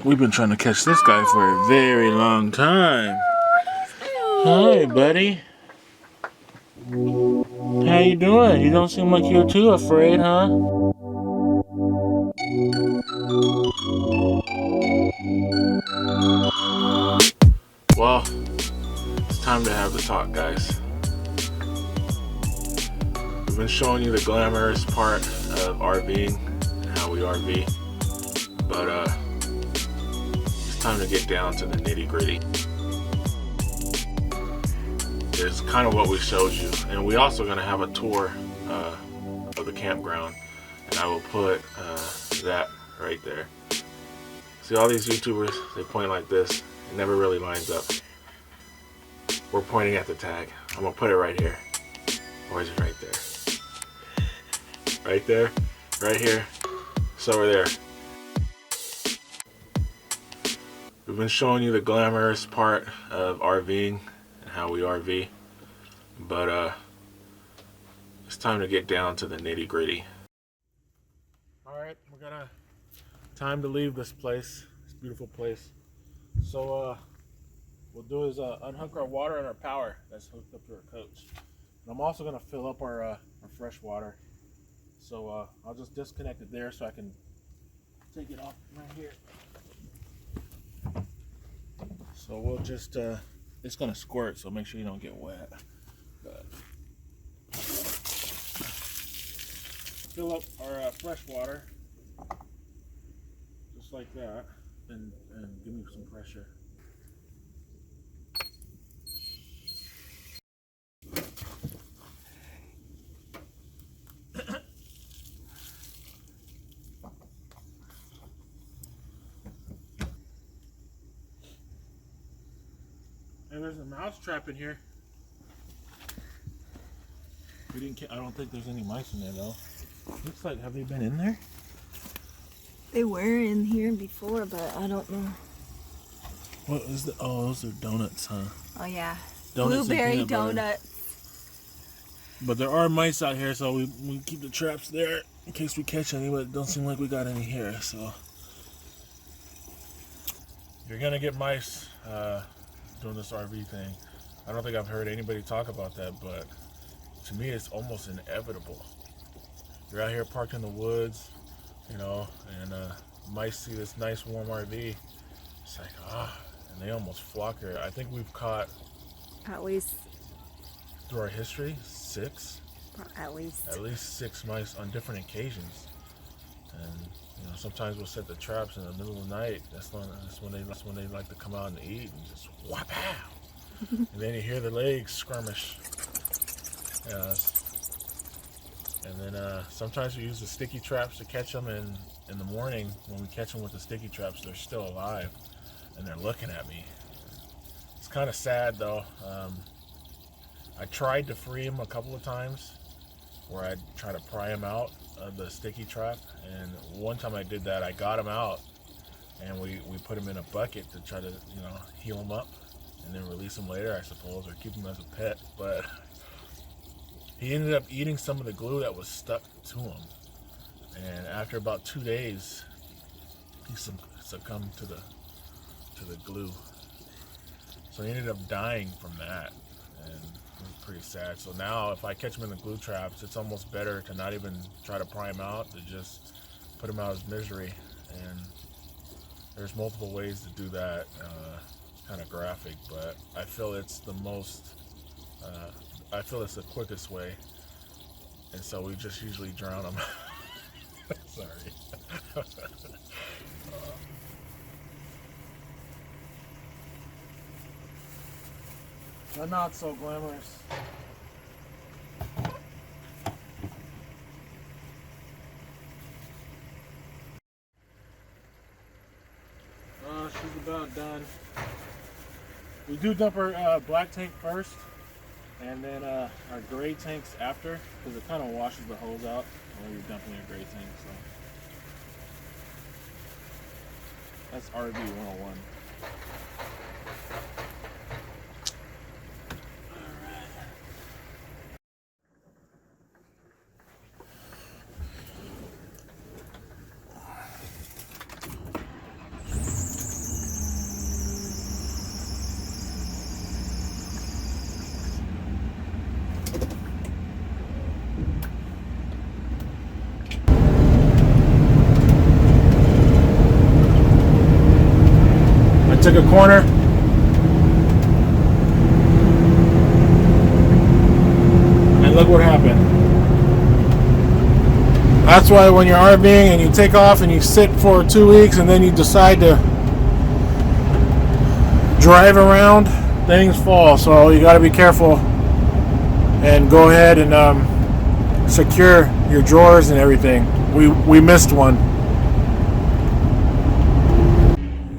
We've been trying to catch this guy for a very long time. Hi, buddy. How you doing? You don't seem like you're too afraid, huh? Well, it's time to have the talk, guys. We've been showing you the glamorous part of RVing and how we RV, but it's time to get down to the nitty-gritty. It's kind of what we showed you, and we're also going to have a tour of the campground, and I will put that right there. See all these YouTubers, they point like this, it never really lines up. We're pointing at the tag. I'm going to put it right here. Or is it right there? Right there, right here, it's over there. We've been showing you the glamorous part of RVing and how we RV, but it's time to get down to the nitty-gritty. All right, time to leave this place, this beautiful place. So we'll do is unhook our water and our power that's hooked up to our coach. And I'm also gonna fill up our fresh water. So I'll just disconnect it there so I can take it off right here. So we'll just, it's gonna squirt, so make sure you don't get wet. But fill up our fresh water, just like that, and give me some pressure. And there's a mouse trap in here. I don't think there's any mice in there though. Looks like, have they been in there? They were in here before, but I don't know. What is the? Oh, those are donuts, huh? Oh yeah, Donuts blueberry donuts. But there are mice out here, so we keep the traps there in case we catch any. But it don't seem like we got any here, so you're gonna get mice doing this RV thing. I don't think I've heard anybody talk about that, but to me, it's almost inevitable. You're out here parked in the woods, you know, and mice see this nice warm RV. It's like, and they almost flock here. I think we've caught, At least through our history, 6. At least 6 mice on different occasions. And you know, sometimes we'll set the traps in the middle of the night. That's when they like to come out and eat and just whap out. And then you hear the legs skirmish. And then sometimes we use the sticky traps to catch them, and in the morning when we catch them with the sticky traps, they're still alive and they're looking at me. It's kind of sad though. I tried to free them a couple of times where I'd try to pry them out of the sticky trap, and one time I did that. I got him out and we put him in a bucket to try to, you know, heal him up and then release him later, I suppose, or keep him as a pet. But he ended up eating some of the glue that was stuck to him, and after about 2 days he succumbed to the glue. So he ended up dying from that, and it was pretty sad. So now if I catch him in the glue traps, it's almost better to not even try to pry him out, to just put him out of his misery. And there's multiple ways to do that. Kind of graphic, but I feel it's the most, I feel it's the quickest way. And so we just usually drown them. Sorry. But not so glamorous. She's about done. We do dump our black tank first, and then our gray tanks after, because it kind of washes the hose out when you're dumping your gray tank. So that's RV 101. took a corner. And look what happened. That's why when you're RVing and you take off and you sit for 2 weeks and then you decide to drive around, things fall. So you got to be careful and go ahead and secure your drawers and everything. We missed one.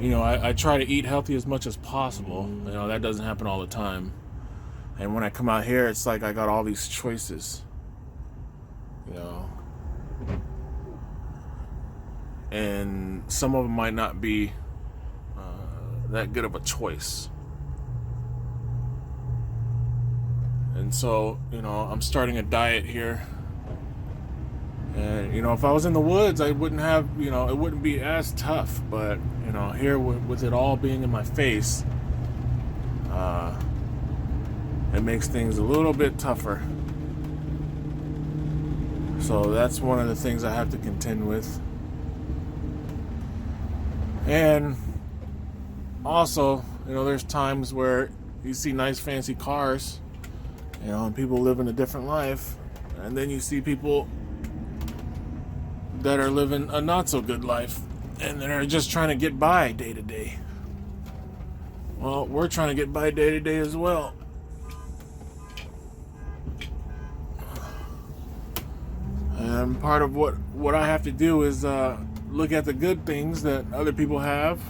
You know, I try to eat healthy as much as possible. You know, that doesn't happen all the time. And when I come out here, it's like I got all these choices. You know. And some of them might not be that good of a choice. And so, you know, I'm starting a diet here. And, you know, if I was in the woods, I wouldn't have, you know, it wouldn't be as tough. But, you know, here with it all being in my face, it makes things a little bit tougher. So that's one of the things I have to contend with. And also, you know, there's times where you see nice fancy cars, you know, and people living a different life. And then you see people that are living a not so good life and they're just trying to get by day to day. Well, we're trying to get by day to day as well. And part of what I have to do is look at the good things that other people have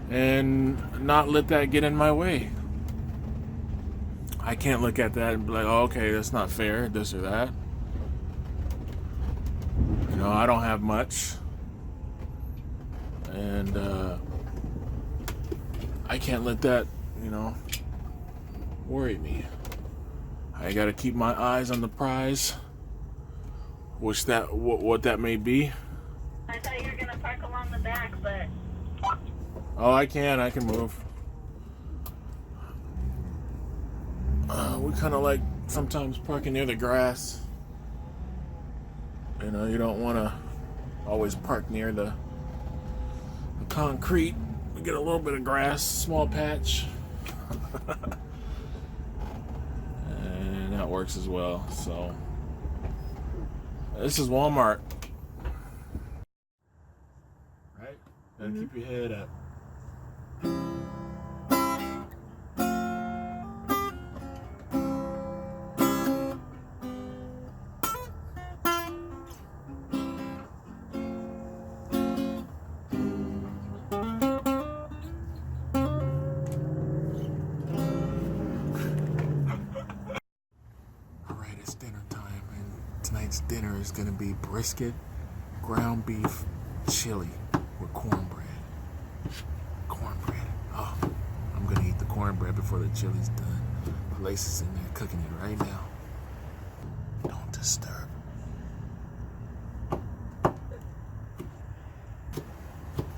and not let that get in my way. I can't look at that and be like, oh, okay, that's not fair, this or that. You know, I don't have much. And I can't let that, you know, worry me. I gotta keep my eyes on the prize, which what that may be. I thought you were gonna park along the back, but Oh, I can move. We kind of like sometimes parking near the grass. You know, you don't want to always park near the concrete. We get a little bit of grass, small patch. And that works as well. So this is Walmart. Right? Gotta keep your head up. It's dinner time, and tonight's dinner is going to be brisket, ground beef, chili with cornbread. Cornbread. Oh, I'm going to eat the cornbread before the chili's done. Lace is in there cooking it right now. Don't disturb.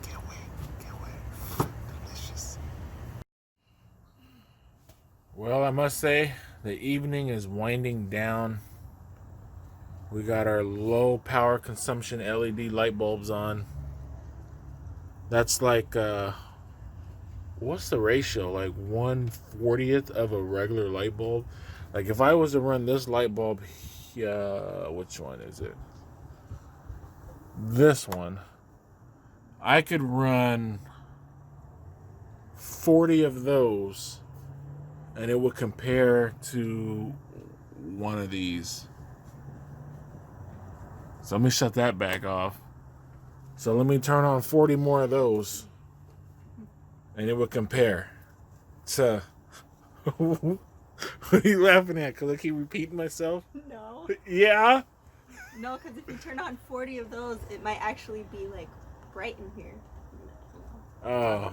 Can't wait. Delicious. Well, I must say, the evening is winding down. We got our low power consumption LED light bulbs on. That's like, what's the ratio? Like 1/40th of a regular light bulb? Like if I was to run this light bulb, which one is it? This one. I could run 40 of those and it would compare to one of these. So let me shut that back off. So let me turn on 40 more of those and it would compare to what are you laughing at? Because I keep repeating myself? no. Yeah? No, because if you turn on 40 of those, it might actually be like bright in here. Oh.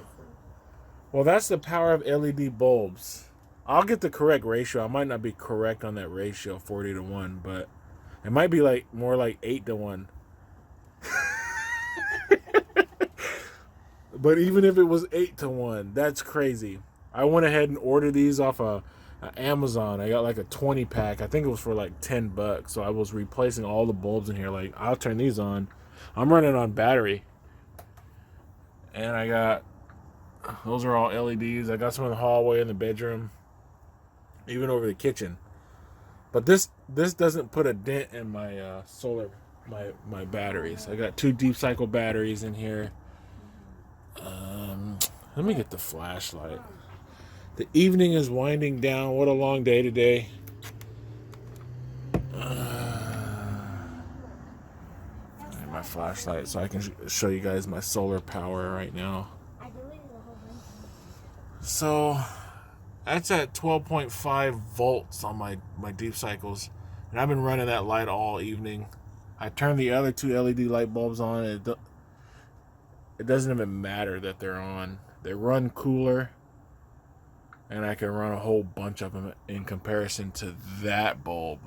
Well, that's the power of LED bulbs. I'll get the correct ratio. I might not be correct on that ratio, 40-1, but it might be like more like 8-1. But even if it was 8-1, that's crazy. I went ahead and ordered these off Amazon. I got like a 20 pack. I think it was for like $10. So I was replacing all the bulbs in here. Like, I'll turn these on. I'm running on battery. And I got, those are all LEDs. I got some in the hallway, in the bedroom, even over the kitchen. But this doesn't put a dent in my solar, my batteries. I got 2 deep cycle batteries in here. Let me get the flashlight. The evening is winding down. What a long day today. My flashlight so I can show you guys my solar power right now. So that's at 12.5 volts on my deep cycles, and I've been running that light all evening. I turned the other 2 LED light bulbs on. It doesn't even matter that they're on. They run cooler, and I can run a whole bunch of them in comparison to that bulb.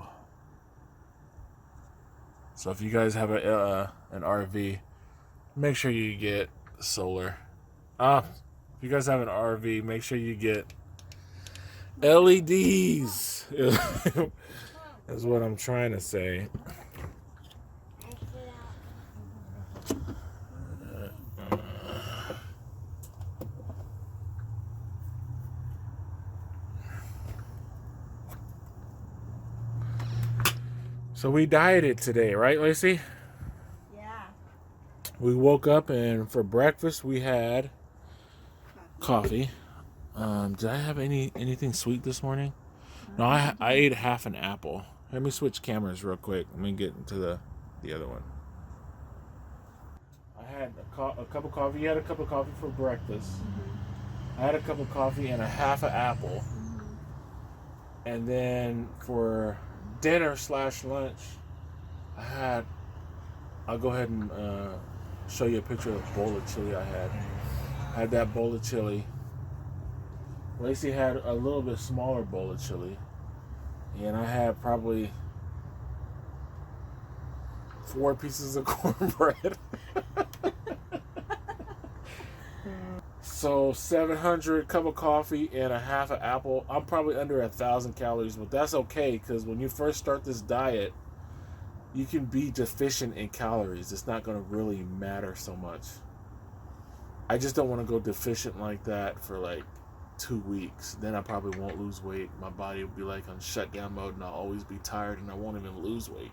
So if you guys have an RV, make sure you get solar. If you guys have an RV, make sure you get LEDs. Is what I'm trying to say. So we dieted today, right, Lacey? Yeah. We woke up and for breakfast we had coffee. Did I have anything sweet this morning? No, I ate half an apple. Let me switch cameras real quick. Let me get into the other one. I had a cup of coffee. You had a cup of coffee for breakfast. I had a cup of coffee and a half an apple. And then for dinner / lunch, I'll go ahead and show you a picture of the bowl of chili I had. I had that bowl of chili. Lacey had a little bit smaller bowl of chili. And I had probably 4 pieces of cornbread. So 700 cup of coffee and a half an apple. I'm probably under 1,000 calories, but that's okay because when you first start this diet, you can be deficient in calories. It's not going to really matter so much. I just don't want to go deficient like that for like 2 weeks. Then I probably won't lose weight. My body will be like on shutdown mode and I'll always be tired and I won't even lose weight.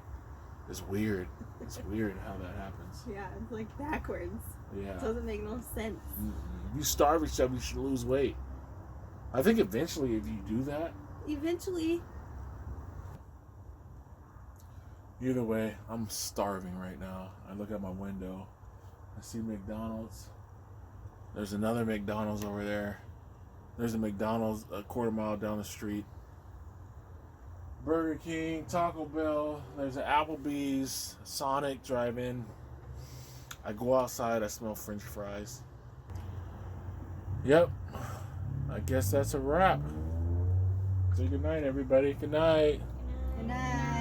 It's weird. It's weird how that happens. Yeah, it's like backwards. Yeah. It doesn't make no sense. If you starve yourself, you should lose weight. I think eventually if you do that. Eventually. Either way, I'm starving right now. I look at my window. I see McDonald's. There's another McDonald's over there. There's a McDonald's a quarter mile down the street. Burger King, Taco Bell. There's an Applebee's, Sonic drive-in. I go outside, I smell French fries. Yep. I guess that's a wrap. Say good night, everybody. Good night. Good night.